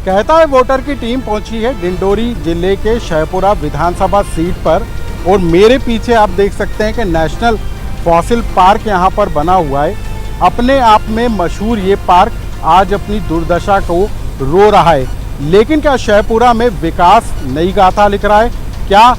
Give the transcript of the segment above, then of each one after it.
कहता है वोटर की टीम पहुंची है डिंडोरी जिले के शहपुरा विधानसभा सीट पर और मेरे पीछे आप देख सकते हैं कि नेशनल फॉसिल पार्क यहां पर बना हुआ है। अपने आप में मशहूर ये पार्क आज अपनी दुर्दशा को रो रहा है। लेकिन क्या शहपुरा में विकास नई गाथा लिख रहा है? क्या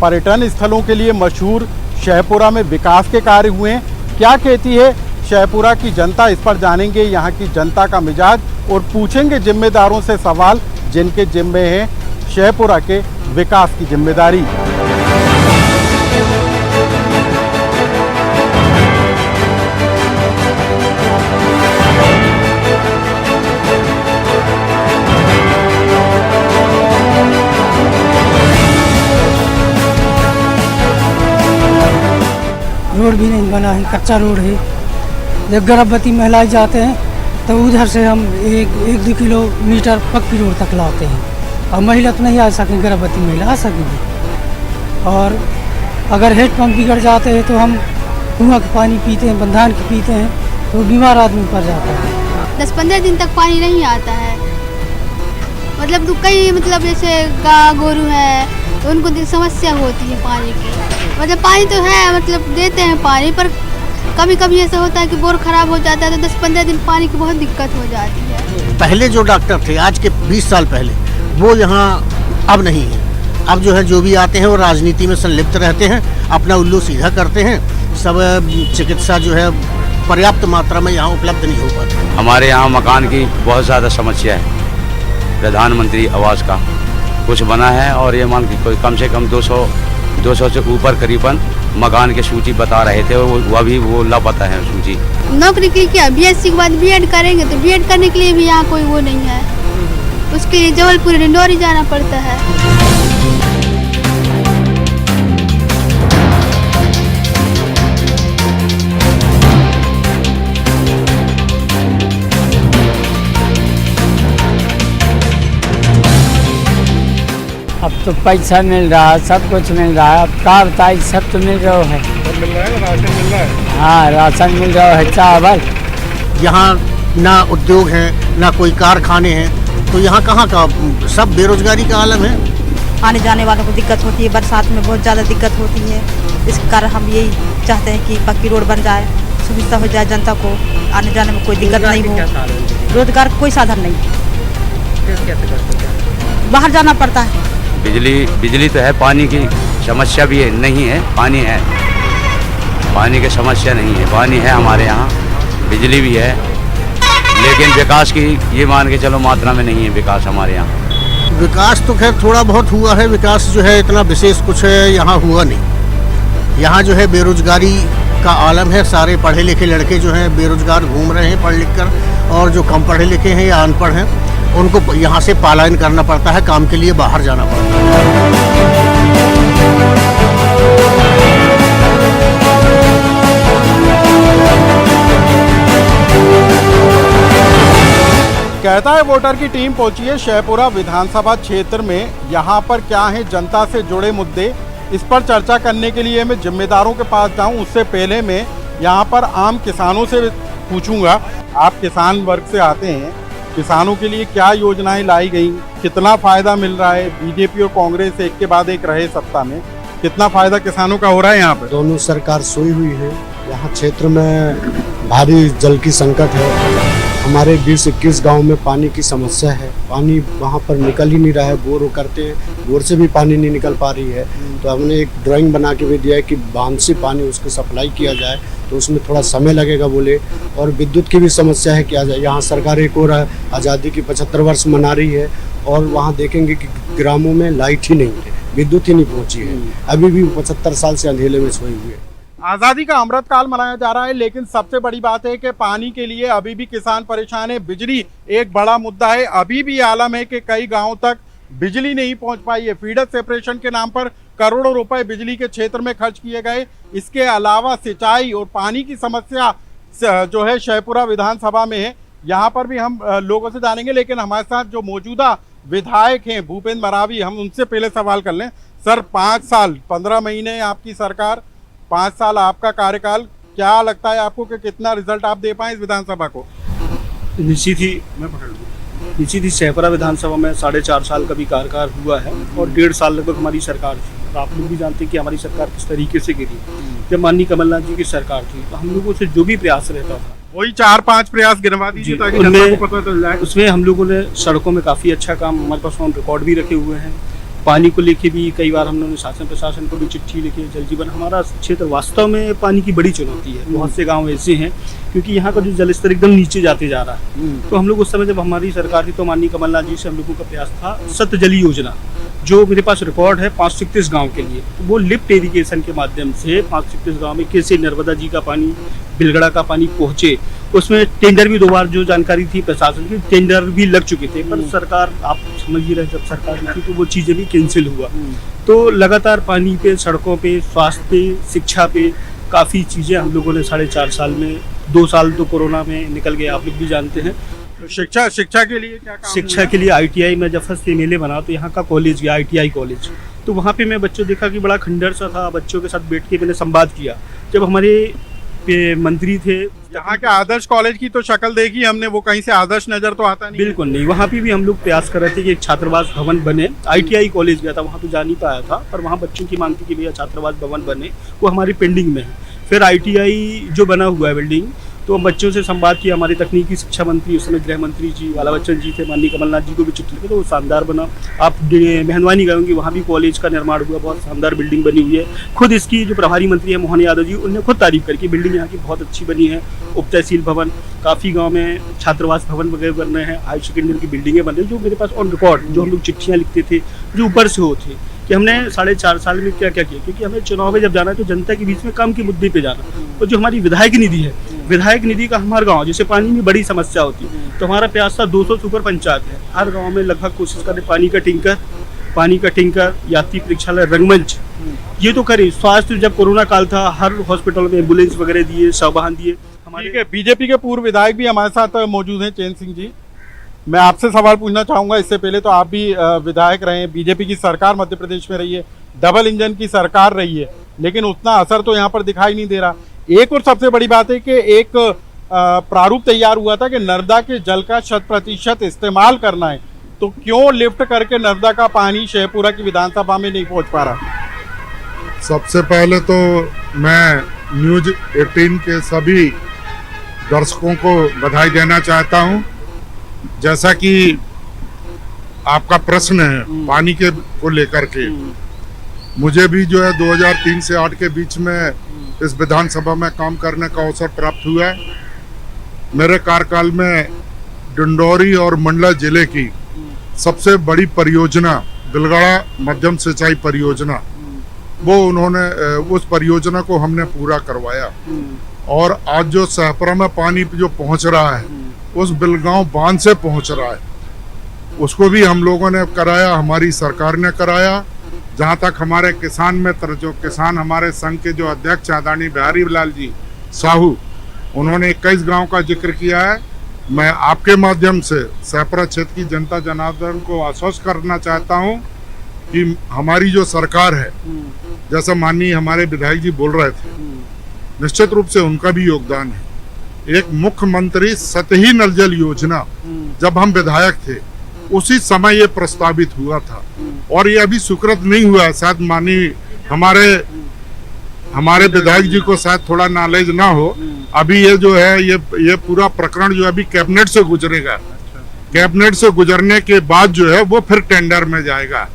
पर्यटन स्थलों के लिए मशहूर शहपुरा में विकास के कार्य हुए हैं? क्या कहती है शहपुरा की जनता, इस पर जानेंगे यहाँ की जनता का मिजाज और पूछेंगे जिम्मेदारों से सवाल जिनके जिम्मे है शहपुरा के विकास की जिम्मेदारी। रोड भी नहीं बना है, कच्चा रोड है। जब गर्भवती महिलाएं जाते हैं तो उधर से हम एक 2 किलोमीटर पक्की रोड तक लाते हैं और महिला तो नहीं आ सकेंगी, गर्भवती महिला आ सकेंगी। और अगर हेड पंप बिगड़ जाते हैं तो हम कुआं का पानी पीते हैं, बंधान के पीते हैं, तो बीमार आदमी पड़ जाता है। 10-15 दिन तक पानी नहीं आता है। मतलब कई जैसे गाय गोरू है तो उनको समस्या होती है पानी की। मतलब पानी तो है, देते हैं पानी, पर कभी कभी ऐसा होता है कि बोर खराब हो जाता है तो 10-15 दिन पानी की बहुत दिक्कत हो जाती है। पहले जो डॉक्टर थे आज के 20 साल पहले वो यहाँ अब नहीं है। अब जो है जो भी आते हैं वो राजनीति में संलिप्त रहते हैं, अपना उल्लू सीधा करते हैं। सब चिकित्सा जो है पर्याप्त मात्रा में यहाँ उपलब्ध नहीं हो पाती। हमारे यहाँ मकान की बहुत ज़्यादा समस्या है। प्रधानमंत्री आवास का कुछ बना है और ये मान के कोई कम से कम 200 से ऊपर करीबन मकान की सूची बता रहे थे, वो अभी वो लापता है सूची। नौकरी के लिए क्या BSc के बाद B.Ed करेंगे तो B.Ed करने के लिए भी यहाँ कोई वो नहीं है। उसके लिए जबलपुर डिंडोरी जाना पड़ता है। अब तो पैसा मिल रहा है, सब कुछ मिल रहा है। अब कार ताई सब तो मिल रहा है। मिल रहा है, राशन मिल रहा है। हाँ, राशन मिल रहा है, चावल। यहाँ ना उद्योग है ना कोई कारखाने हैं, तो यहाँ कहाँ का सब बेरोजगारी का आलम है। आने जाने वालों को दिक्कत होती है, बरसात में बहुत ज़्यादा दिक्कत होती है। इस कारण हम यही चाहते हैं कि पक्की रोड बन जाए, सुविधा हो जाए, जनता को आने जाने में कोई दिक्कत नहीं हो। रोजगार कोई साधन नहीं, बाहर जाना पड़ता है। बिजली तो है, पानी की समस्या भी है, नहीं है, पानी है, पानी की समस्या नहीं है, पानी है हमारे यहाँ, बिजली भी है, लेकिन विकास की ये मान के चलो मात्रा में नहीं है विकास हमारे यहाँ। विकास तो खैर थोड़ा बहुत हुआ है, विकास जो है इतना विशेष कुछ यहाँ हुआ नहीं। यहाँ जो है बेरोजगारी का आलम है, सारे पढ़े लिखे लड़के जो हैं बेरोजगार घूम रहे हैं पढ़ लिख कर, और जो कम पढ़े लिखे हैं या अनपढ़ हैं उनको यहाँ से पलायन करना पड़ता है, काम के लिए बाहर जाना पड़ता है। कहता है वोटर की टीम पहुंची है शहपुरा विधानसभा क्षेत्र में। यहाँ पर क्या है जनता से जुड़े मुद्दे, इस पर चर्चा करने के लिए मैं जिम्मेदारों के पास जाऊं उससे पहले मैं यहाँ पर आम किसानों से पूछूंगा। आप किसान वर्ग से आते हैं, किसानों के लिए क्या योजनाएं लाई गई, कितना फायदा मिल रहा है? बीजेपी और कांग्रेस एक के बाद एक रहे सत्ता में, कितना फायदा किसानों का हो रहा है यहाँ पर? दोनों सरकार सोई हुई है। यहाँ क्षेत्र में भारी जल की संकट है। हमारे 20-21 गांव में पानी की समस्या है। पानी वहाँ पर निकल ही नहीं रहा है। बोर करते हैं, बोर से भी पानी नहीं निकल पा रही है। तो हमने एक ड्राइंग बना के भी दिया है कि बांध से पानी उसको सप्लाई किया जाए, तो उसमें थोड़ा समय लगेगा बोले। और विद्युत की भी समस्या है कि यहाँ सरकार एक और आज़ादी की 75 वर्ष मना रही है और वहाँ देखेंगे कि ग्रामों में लाइट ही नहीं है, विद्युत ही नहीं पहुँची है। अभी भी 75 साल से अंधेले में सोए हुए हैं। आज़ादी का अमृत काल मनाया जा रहा है, लेकिन सबसे बड़ी बात है कि पानी के लिए अभी भी किसान परेशान है। बिजली एक बड़ा मुद्दा है। अभी भी आलम है कि कई गांवों तक बिजली नहीं पहुंच पाई है। फीडर सेपरेशन के नाम पर करोड़ों रुपए बिजली के क्षेत्र में खर्च किए गए। इसके अलावा सिंचाई और पानी की समस्या जो है शहपुरा विधानसभा में है। यहाँ पर भी हम लोगों से जानेंगे, लेकिन हमारे साथ जो मौजूदा विधायक हैं भूपेंद्र मरावी, हम उनसे पहले सवाल कर लें। सर, 5 साल 15 महीने आपकी सरकार, 5 साल आपका कार्यकाल, क्या लगता है आपको कि कितना रिजल्ट आप दे पाए इस विधानसभा को? निश्चित ही मैं पकड़ लूँ निश्चित ही शहपुरा विधानसभा में 4.5 साल का भी कार्यकाल हुआ है और 1.5 साल लगभग हमारी सरकार थी। और आप लोग भी जानते हैं कि हमारी सरकार किस तरीके से गिरी। जब माननीय कमलनाथ जी की सरकार थी तो हम लोगों से जो भी प्रयास रहता था, वही 4-5 प्रयास गिनवा दीजिए ताकि जनता को पता चल जाए। उसमें हम लोगों ने सड़कों में काफ़ी अच्छा काम, हमारे पास ऑन रिकॉर्ड भी रखे हुए हैं। पानी को लेके भी कई बार हम लोगों ने शासन प्रशासन को भी चिट्ठी लिखी है। जल जीवन हमारा क्षेत्र वास्तव में पानी की बड़ी चुनौती है। बहुत से गांव ऐसे हैं क्योंकि यहाँ का जो जल स्तर एकदम नीचे जाते जा रहा है। तो हम लोग उस समय जब हमारी सरकार थी तो माननीय कमलनाथ जी से हम लोगों का प्रयास था सत्य जल योजना, जो मेरे पास रिकॉर्ड है 536 गांव के लिए। तो वो लिफ्ट इरिगेशन के माध्यम से 536 गांव में कैसे नर्मदा जी का पानी, बिलगड़ा का पानी पहुँचे। उसमें टेंडर भी 2 बार, जो जानकारी थी प्रशासन की, टेंडर भी लग चुके थे, पर सरकार, आप समझ ही रहे, जब सरकार थी तो वो चीज़ें भी कैंसिल हुआ। तो लगातार पानी पे, सड़कों पे, स्वास्थ्य पे, शिक्षा पे काफ़ी चीज़ें हम लोगों ने 4.5 साल में, 2 साल तो कोरोना में निकल गए, आप लोग भी जानते हैं। तो शिक्षा के लिए क्या काम शिक्षा के लिए ITI में जब फर्स्ट MLA बना तो यहाँ का कॉलेज गया, ITI कॉलेज। तो वहाँ पे मैं बच्चों देखा कि बड़ा खंडर सा था। बच्चों के साथ बैठ के मैंने संवाद किया। जब हमारे मंत्री थे, यहाँ के आदर्श कॉलेज की तो शक्ल देखी हमने, वो कहीं से आदर्श नजर तो आता नहीं। बिल्कुल नहीं। वहाँ पे भी हम लोग प्रयास कर रहे थे कि एक छात्रावास भवन बने। ITI कॉलेज गया था, वहाँ तो जा नहीं पाया था, पर वहाँ बच्चों की मांग थी कि भैया छात्रावास भवन बने, वो हमारी पेंडिंग में है। फिर ITI जो बना हुआ है बिल्डिंग, तो हम बच्चों से संवाद किया। हमारे तकनीकी शिक्षा मंत्री, उस समय गृह मंत्री जी वाला बच्चन जी थे, माननीय कमलनाथ जी को भी चिट्ठी लिखी, तो वो शानदार बना। आप मेहनवानी करेंगे, वहाँ भी कॉलेज का निर्माण हुआ, बहुत शानदार बिल्डिंग बनी हुई है। खुद इसकी जो प्रभारी मंत्री है मोहन यादव जी, उन्होंने खुद तारीफ करके बिल्डिंग यहाँ की बहुत अच्छी बनी है। उप तहसील भवन, काफ़ी गाँव में छात्रावास भवन वगैरह बन रहे हैं, हाई सेकेंडरी की बिल्डिंगें बन रही, जो मेरे पास ऑन रिकॉर्ड, जो हम लोग चिट्ठियाँ लिखते थे, जो ऊपर से होते कि हमने 4.5 साल में क्या क्या किया। क्योंकि हमें चुनाव में जब जाना है तो जनता के बीच में काम के मुद्दे पे जाना। और जो हमारी विधायक निधि है, विधायक निधि का हमारे गांव, जैसे पानी में बड़ी समस्या होती है, तो हमारा प्रयास था 200 सुपर पंचायत है, हर गांव में लगभग कोशिश करें पानी का टैंकर, यात्री परीक्षालय, रंगमंच, ये तो करे। स्वास्थ्य, जब कोरोना काल था, हर हॉस्पिटल में एम्बुलेंस वगैरह दिए, वाहन दिए। हमारे बीजेपी के पूर्व विधायक भी हमारे साथ मौजूद हैं, चैन सिंह जी। मैं आपसे सवाल पूछना चाहूंगा। इससे पहले तो आप भी विधायक रहे हैं, बीजेपी की सरकार मध्य प्रदेश में रही है, डबल इंजन की सरकार रही है, लेकिन उतना असर तो यहाँ पर दिखाई नहीं दे रहा। एक और सबसे बड़ी बात है कि एक प्रारूप तैयार हुआ था कि नर्मदा के जल का 100% इस्तेमाल करना है, तो क्यों लिफ्ट करके नर्मदा का पानी शहपुरा की विधानसभा में नहीं पहुंच पा रहा? सबसे पहले तो मैं न्यूज 18 के सभी दर्शकों को बधाई देना चाहता हूं। जैसा कि आपका प्रश्न है पानी के को लेकर के, मुझे भी जो है 2003 से 8 के बीच में इस विधानसभा में काम करने का अवसर प्राप्त हुआ है। मेरे कार्यकाल में डिंडोरी और मंडला जिले की सबसे बड़ी परियोजना बिलगड़ा मध्यम सिंचाई परियोजना, वो उन्होंने उस परियोजना को हमने पूरा करवाया। और आज जो शहपुरा में पानी जो पहुंच रहा है, उस बिलगांव बांध से पहुंच रहा है, उसको भी हम लोगों ने कराया, हमारी सरकार ने कराया। जहां तक हमारे किसान मित्र, जो किसान हमारे संघ के जो अध्यक्ष आदरणीय बिहारी लाल जी साहू, उन्होंने 21 गांव का जिक्र किया है। मैं आपके माध्यम से शहपुरा क्षेत्र की जनता जनार्दन को आश्वस्त करना चाहता हूं कि हमारी जो सरकार है, जैसा माननीय हमारे विधायक जी बोल रहे थे, निश्चित रूप से उनका भी योगदान है। एक मुख्यमंत्री सतही नल जल योजना जब हम विधायक थे उसी समय ये प्रस्तावित हुआ था, और ये अभी स्वीकृत नहीं हुआ है। शायद माननीय हमारे विधायक जी को शायद थोड़ा नॉलेज ना हो। अभी ये जो है ये पूरा प्रकरण जो अभी कैबिनेट से गुजरेगा। कैबिनेट से गुजरने के बाद जो है वो फिर टेंडर में जाएगा।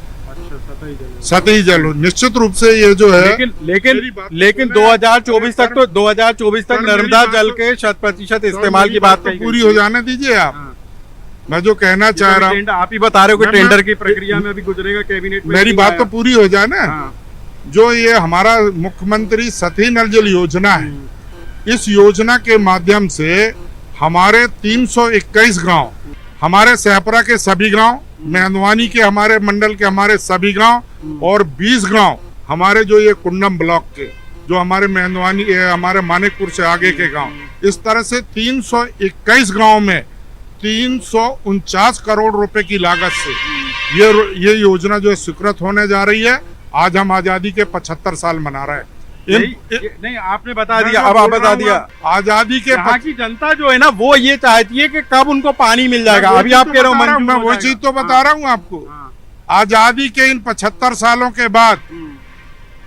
सतही जल निश्चित रूप से ये जो है, लेकिन 2024 तक नर्मदा जल के 100% इस्तेमाल की बात पूरी हो जाने दीजिए आप। मैं जो कहना चाह रहा हूँ, आप ही बता रहे हो कि टेंडर की प्रक्रिया में अभी गुजरेगा कैबिनेट में। मेरी बात तो पूरी हो जाए ना। जो ये हमारा मुख्यमंत्री सतही नल जल योजना है, इस योजना के माध्यम से हमारे 321 गांव, हमारे शहपुरा के सभी गांव, मेहंदवानी के हमारे मंडल के हमारे सभी गांव, और 20 गांव हमारे जो ये कुंडम ब्लॉक के, जो हमारे मेहंदवानी हमारे मानिकपुर से आगे के गांव, इस तरह से 321 गांव में 349 करोड़ रुपए की लागत से ये योजना जो है स्वीकृत होने जा रही है। आज हम आजादी के 75 साल मना रहे हैं। नहीं आपने बता दिया, अब आप बता दिया। आजादी के यहाँ की जनता जो है ना वो ये चाहती है कि कब उनको पानी मिल जाएगा। अभी आप कह रहे हो मैं वो चीज तो बता रहा हूँ आपको। आजादी के इन 75 सालों के बाद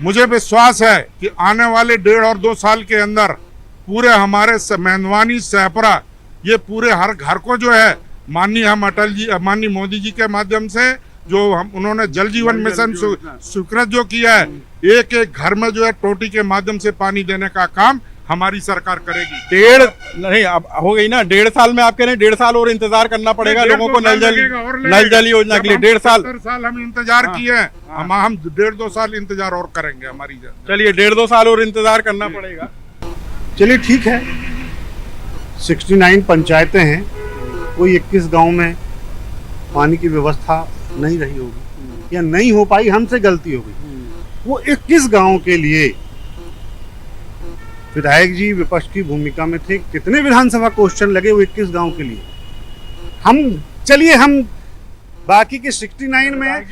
मुझे विश्वास है कि आने वाले 1.5 और 2 साल के अंदर पूरे हमारे मेहनवानी सहपरा ये पूरे हर घर को जो है माननीय हम अटल जी, माननीय मोदी जी के माध्यम से जो हम उन्होंने जल जीवन मिशन स्वीकृत जो किया है, एक एक घर में जो है टोटी के माध्यम से पानी देने का काम हमारी सरकार करेगी। नहीं अब हो गई ना 1.5 साल में, आप कह रहे हैं 1.5 साल और इंतजार करना पड़ेगा लोगों को नल जल योजना के लिए। 1.5 साल हम इंतजार किए हैं, हम 1.5-2 साल इंतजार और करेंगे हमारी। चलिए 1.5-2 साल और इंतजार करना पड़ेगा। चलिए ठीक है, 69 पंचायतें हैं, कोई 21 गांव में पानी की व्यवस्था नहीं रही होगी या नहीं हो पाई, हमसे गलती हो गई। वो 21 गांव के लिए विधायक जी विपक्ष की भूमिका में थे, कितने विधानसभा क्वेश्चन लगे वो 21 गांव के लिए। हम बाकी के 69 में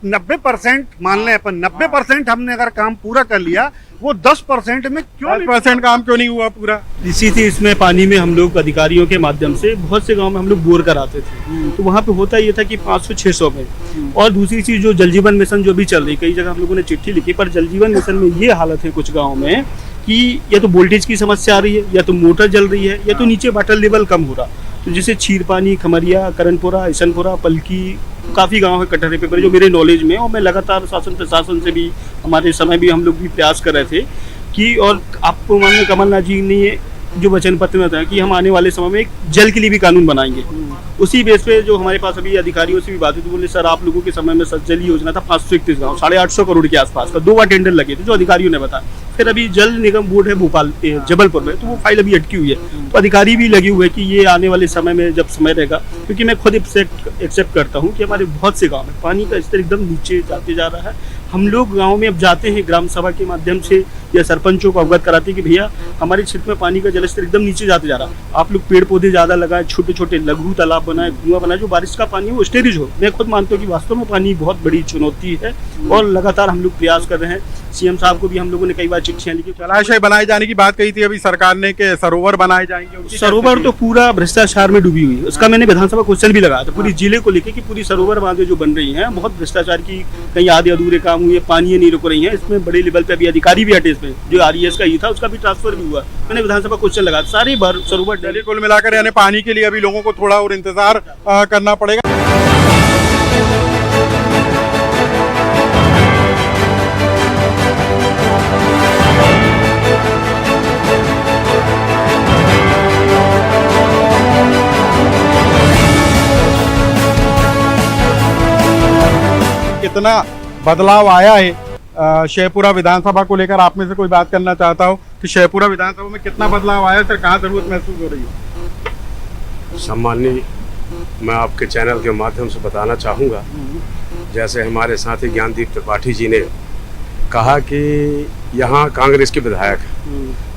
90% मान लें अपन, 90% हमने अगर काम पूरा कर लिया, वो 10% में क्यों 10% काम क्यों नहीं हुआ पूरा? इसी थी इसमें पानी में हम लोग अधिकारियों के माध्यम से बहुत से गांव में हम लोग बोर कराते थे, तो वहाँ पे होता ये था कि 500-600 में। और दूसरी चीज जो जल जीवन मिशन जो भी चल रही, कई जगह हम लोगों ने चिट्ठी लिखी, पर जल जीवन मिशन में ये हालत है कुछ गाँव में कि या तो वोल्टेज की समस्या आ रही है, या तो मोटर जल रही है, या तो नीचे वाटर लेवल कम हो रहा। तो जैसे छीरपानी, खमरिया, करणपुरा, ईशनपुरा, पलकी, काफ़ी गांव है कटहरे पे जो मेरे नॉलेज में, और मैं लगातार शासन प्रशासन से भी हमारे समय भी हम लोग भी प्रयास कर रहे थे कि, और आपको माननीय कमलनाथ जी ने जो वचन पत्र में था कि हम आने वाले समय में एक जल के लिए भी कानून बनाएंगे। उसी बेस पे जो हमारे पास अभी अधिकारियों से भी बात हुई तो बोले सर आप लोगों के समय में जल योजना था 531 गाँव, 850 करोड़ के आसपास का, 2 बार टेंडर लगे थे जो अधिकारियों ने बताया। फिर अभी जल निगम बोर्ड है भोपाल जबलपुर में, तो वो फाइल अभी अटकी हुई है, तो अधिकारी भी लगे हुए कि ये आने वाले समय में जब समय रहेगा, क्योंकि मैं खुद एक्सेप्ट करता हूँ कि हमारे बहुत से गाँव में पानी का स्तर एकदम नीचे जाते जा रहा है। हम लोग गाँव में अब जाते हैं ग्राम सभा के माध्यम से या सरपंचों को अवगत कराते हैं कि भैया हमारे क्षेत्र में पानी का जल स्तर एकदम नीचे जाते जा रहा है, आप लोग पेड़ पौधे ज़्यादा लगाएं, छोटे छोटे लघु तालाब बनाए, कुआं बनाए, जो बारिश का पानी है वो स्टोरेज हो। मैं खुद मानता हूँ कि वास्तव में पानी बहुत बड़ी चुनौती है और लगातार हम लोग प्रयास कर रहे हैं। सीएम साहब को भी हम लोगों ने कई बार चिट्ठियां लिखी। जलाशय बनाए जाने की बात कही थी अभी सरकार ने कि सरोवर बनाए जाएंगे। सरोवर तो पूरा भ्रष्टाचार में डूबी हुई है, उसका मैंने विधानसभा क्वेश्चन भी लगाया था पूरी जिले को लेकर कि पूरी सरोवर बांधे जो बन रही हैं बहुत भ्रष्टाचार की, कहीं आधे अधूरे काम हुए, पानी नहीं रुक रही है। इसमें बड़े लेवल पे अभी अधिकारी भी हटे, इसमें जो RES का ही था उसका भी ट्रांसफर भी हुआ। मैंने विधानसभा क्वेश्चन लगाया, सारी बार सरोवर चलिए कुल मिलाकर यानी पानी के लिए अभी लोगों को थोड़ा और इंतजार करना पड़ेगा। कितना बदलाव आया है शेखपुरा विधानसभा को लेकर, आप में से कोई बात करना चाहता हो कि शेखपुरा विधानसभा में कितना बदलाव आया सर, कहाँ जरूरत महसूस हो रही है? सम्माननीय, मैं आपके चैनल के माध्यम से बताना चाहूँगा, जैसे हमारे साथी ज्ञानदीप त्रिपाठी जी ने कहा कि यहाँ कांग्रेस के विधायक है,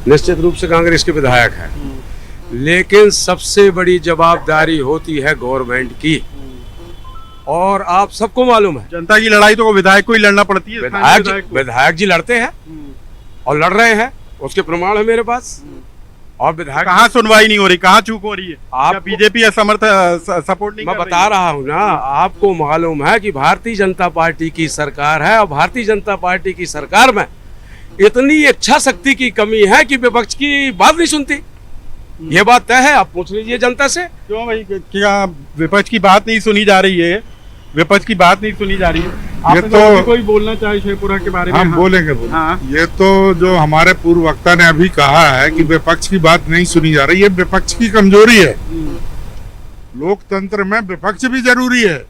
निश्चित रूप से कांग्रेस के विधायक है, लेकिन सबसे बड़ी जवाबदारी होती है गवर्नमेंट की। और आप सबको मालूम है जनता की लड़ाई तो विधायक को ही लड़ना पड़ती है। विधायक जी लड़ते हैं और लड़ रहे हैं, उसके प्रमाण है मेरे पास। और विधायक कहाँ सुनवाई नहीं हो रही, कहाँ चूक हो रही है? आप बीजेपी सपोर्ट नहीं? मैं बता रहा हूँ ना, आपको मालूम है कि भारतीय जनता पार्टी की सरकार है और भारतीय जनता पार्टी की सरकार में इतनी इच्छा शक्ति की कमी है कि विपक्ष की बात नहीं सुनती। ये बात तय है, आप पूछ लीजिए जनता से। क्यों भाई, क्या विपक्ष की बात नहीं सुनी जा रही है? विपक्ष की बात नहीं सुनी जा रही है। ये तो कोई बोलना चाहे शेखपुरा के बारे में? हम बोलेंगे। हाँ। ये तो जो हमारे पूर्व वक्ता ने अभी कहा है कि विपक्ष की बात नहीं सुनी जा रही है, विपक्ष की कमजोरी है। लोकतंत्र में विपक्ष भी जरूरी है।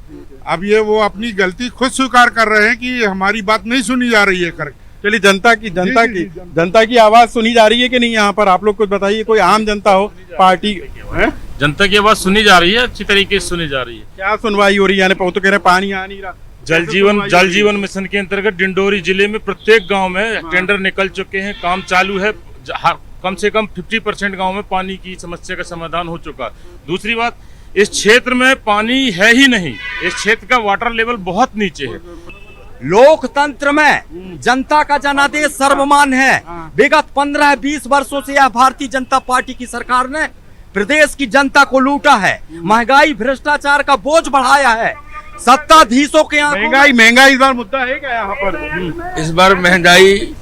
अब ये वो अपनी गलती खुद स्वीकार कर रहे हैं कि हमारी बात नहीं सुनी जा रही है करके। चलिए जनता की आवाज सुनी जा रही है कि नहीं? यहाँ पर आप लोग कुछ बताइए, कोई आम जनता हो पार्टी है? जनता की आवाज सुनी जा रही है, अच्छी तरीके से सुनी जा रही है। क्या सुनवाई हो रही है? यानी तो कह रहे पानी आ नहीं रहा। जल जीवन मिशन के अंतर्गत डिंडोरी जिले में प्रत्येक गांव में टेंडर निकल चुके हैं, काम चालू है। कम से कम 50% गांव में पानी की समस्या का समाधान हो चुका है। दूसरी बात, इस क्षेत्र में पानी है ही नहीं, इस क्षेत्र का वाटर लेवल बहुत नीचे है। लोकतंत्र में जनता का जनादेश सर्वमान्य है। विगत 15-20 वर्षों से यह भारतीय जनता पार्टी की सरकार ने प्रदेश की जनता को लूटा है, महंगाई भ्रष्टाचार का बोझ बढ़ाया है, सत्ताधीशों के महंगाई इस बार मुद्दा है क्या यहाँ पर? इस बार महंगाई,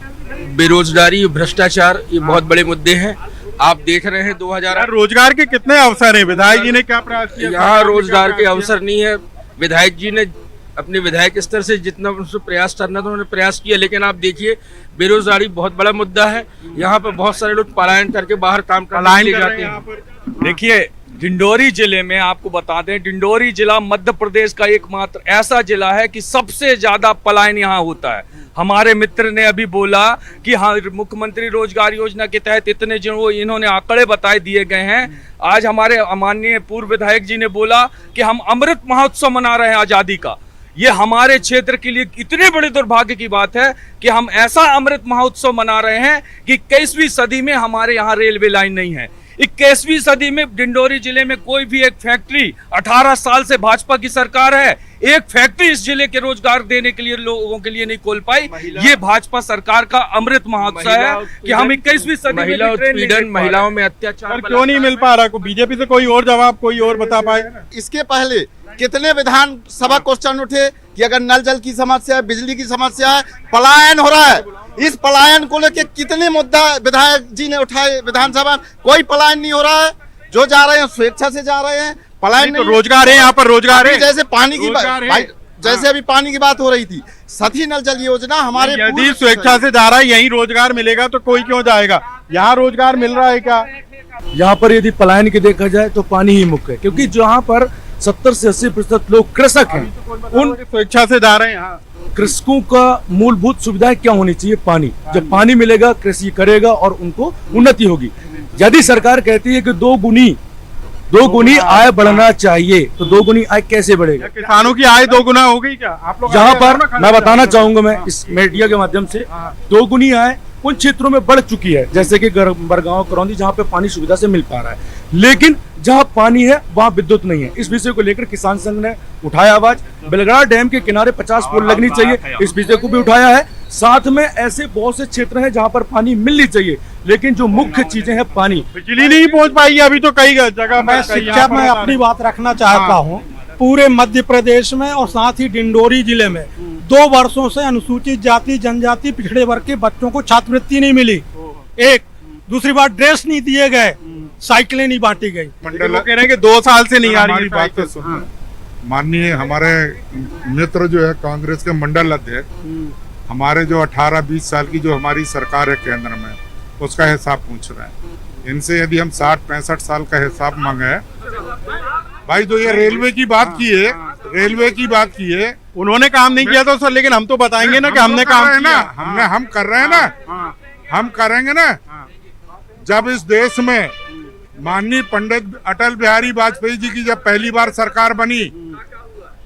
बेरोजगारी, भ्रष्टाचार ये बहुत बड़े मुद्दे हैं। आप देख रहे हैं 2000 रोजगार के कितने अवसर हैं? विधायक जी ने क्या प्रयास किया? यहाँ रोजगार के अवसर नहीं है। विधायक जी ने अपने विधायक स्तर से जितना उनसे प्रयास करना था उन्होंने प्रयास किया, लेकिन आप देखिए बेरोजगारी बहुत बड़ा मुद्दा है। यहाँ पर बहुत सारे लोग पलायन करके बाहर काम करने जाते हैं। देखिए डिंडोरी जिले में आपको बता दें, डिंडोरी जिला मध्य प्रदेश का एकमात्र ऐसा जिला है कि सबसे ज्यादा पलायन यहाँ होता है। हमारे मित्र ने अभी बोला कि हाँ, मुख्यमंत्री रोजगार योजना के तहत इतने जो इन्होंने आंकड़े बताए दिए गए हैं। आज हमारे माननीय पूर्व विधायक जी ने बोला कि हम अमृत महोत्सव मना रहे हैं आजादी का। ये हमारे क्षेत्र के लिए इतने बड़े दुर्भाग्य की बात है कि हम ऐसा अमृत महोत्सव मना रहे हैं कि 21वीं सदी में हमारे यहाँ रेलवे लाइन नहीं है। 21वीं सदी में डिंडोरी जिले में कोई भी एक फैक्ट्री, 18 साल से भाजपा की सरकार है, एक फैक्ट्री इस जिले के रोजगार देने के लिए लोगों के लिए नहीं खोल पाई। ये भाजपा सरकार का अमृत महोत्सव है कि हम 21वीं सदी महिला उत्पीड़न, महिलाओं में अत्याचार क्यों नहीं मिल पा रहा? बीजेपी से कोई और जवाब कोई और बता पाए? इसके पहले कितने विधानसभा क्वेश्चन उठे कि अगर नल जल की समस्या है, बिजली की समस्या है, पलायन हो रहा है, इस पलायन को लेकर कितने मुद्दा विधायक जी ने उठाए विधानसभा। कोई पलायन नहीं हो रहा है, जो जा रहे हैं स्वेच्छा से जा रहे हैं। पलायन नहीं, तो रोजगार है यहाँ पर, रोजगार है। जैसे पानी की बात, जैसे अभी पानी की बात हो रही थी, सती नल जल योजना हमारे यदि स्वेच्छा से जा रहा है, यही रोजगार मिलेगा तो कोई क्यों जाएगा? यहाँ रोजगार मिल रहा है क्या? यहाँ पर यदि पलायन की देखा जाए तो पानी ही मुख्य है, क्योंकि जहाँ पर 70 से 80% लोग कृषक हैं, उन स्वेच्छा से जा रहे हैं। हाँ। कृषकों का मूलभूत सुविधाएं क्या होनी चाहिए? पानी। जब पानी मिलेगा कृषि करेगा और उनको उन्नति होगी। यदि सरकार कहती है कि दो गुनी आय बढ़ना चाहिए, तो 2 गुनी आय कैसे बढ़ेगा? किसानों की आय 2 गुना हो गई क्या? आप लोग यहाँ पर मैं बताना चाहूंगा, मैं इस मीडिया के माध्यम से 2 गुनी आय उन क्षेत्रों में बढ़ चुकी है, जैसे कि बरगांव, करौंदी, जहाँ पे पानी सुविधा से मिल पा रहा है, लेकिन जहाँ पानी है वहाँ विद्युत नहीं है। इस विषय को लेकर किसान संघ ने उठाया आवाज। बेलगड़ा डैम के किनारे 50 पोल लगनी चाहिए, इस विषय को भी उठाया है। साथ में ऐसे बहुत से क्षेत्र हैं जहाँ पर पानी मिलनी चाहिए, लेकिन जो मुख्य चीजें हैं पानी, बिजली नहीं पहुँच पाई अभी तो कई जगह। मैं शिक्षा में अपनी बात रखना चाहता हूँ। पूरे मध्य प्रदेश में और साथ ही डिंडोरी जिले में 2 वर्षों से अनुसूचित जाति, जनजाति, पिछड़े वर्ग के बच्चों को छात्रवृत्ति नहीं मिली। एक, दूसरी बात ड्रेस नहीं दिए गए, साइकिलें नहीं बांटी गई। कह रहे हैं कि 2 साल से नहीं आ रही बात। तो सुनो, माननीय हमारे मित्र जो है कांग्रेस के मंडल अध्यक्ष, हमारे जो 18-20 साल की जो हमारी सरकार है केंद्र में, उसका हिसाब पूछ रहे हैं। इनसे यदि हम 60-65 साल का हिसाब मांगे, भाई जो ये रेलवे की बात की है, उन्होंने काम नहीं किया तो सर, लेकिन हम तो बताएंगे ना कि हमने काम किया। हम कर रहे हैं ना, हम करेंगे ना। जब इस देश में माननीय पंडित अटल बिहारी वाजपेयी जी की जब पहली बार सरकार बनी,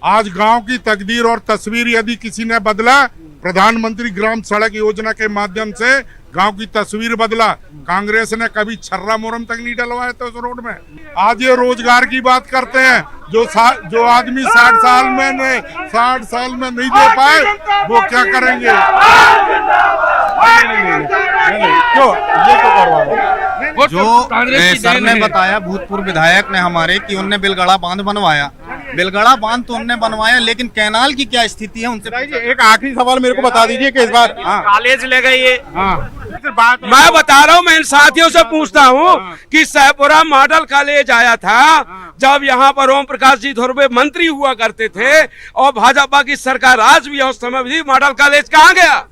आज गांव की तकदीर और तस्वीर यदि किसी ने बदला, प्रधानमंत्री ग्राम सड़क योजना के माध्यम से गांव की तस्वीर बदला। कांग्रेस ने कभी छर्रा मोरम तक नहीं डलवाया था उस रोड में। आज ये रोजगार की बात करते हैं, जो आदमी 60 साल में नहीं दे पाए, वो क्या करेंगे? जो सर ने बताया, भूतपूर्व विधायक ने हमारे, कि उनने बेलगड़ा बांध बनवाया। बेलगड़ा बांध तो उनने बनवाया, लेकिन कैनाल की क्या स्थिति है उनसे। एक आखिरी सवाल मेरे को बता दीजिए कि इस बार कॉलेज ले गई है। मैं बता रहा हूँ, मैं इन साथियों से पूछता हूँ कि शाहपुरा मॉडल कॉलेज आया था जब यहाँ पर ओम प्रकाश जी धुर्वे मंत्री हुआ करते थे और भाजपा की सरकार आज भी है, उस समय भी मॉडल कॉलेज कहाँ गया?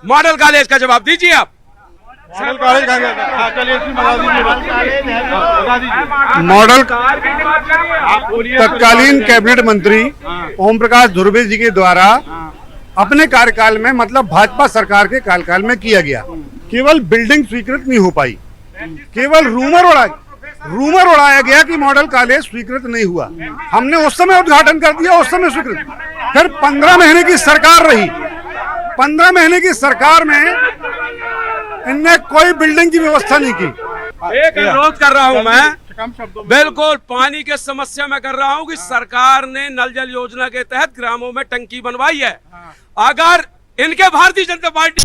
मॉडल कॉलेज का जवाब दीजिए आप। मॉडल कॉलेज कहाँ गया? चलिए मॉडल तत्कालीन कैबिनेट मंत्री ओम प्रकाश धुर्वे जी के द्वारा अपने कार्यकाल में, मतलब भाजपा सरकार के कार्यकाल में किया गया। केवल बिल्डिंग स्वीकृत नहीं हो पाई, केवल रूमर उड़ाया गया कि मॉडल कॉलेज स्वीकृत नहीं हुआ। हमने उस समय उद्घाटन कर दिया, उस समय स्वीकृत। फिर 15 महीने की सरकार रही, 15 महीने की सरकार में इनने कोई बिल्डिंग की व्यवस्था नहीं की। एक अनुरोध कर रहा हूं मैं कम शब्दों में बिल्कुल पानी के समस्या में कर रहा हूँ कि सरकार ने नल जल योजना के तहत ग्रामों में टंकी बनवाई है। अगर इनके भारतीय जनता पार्टी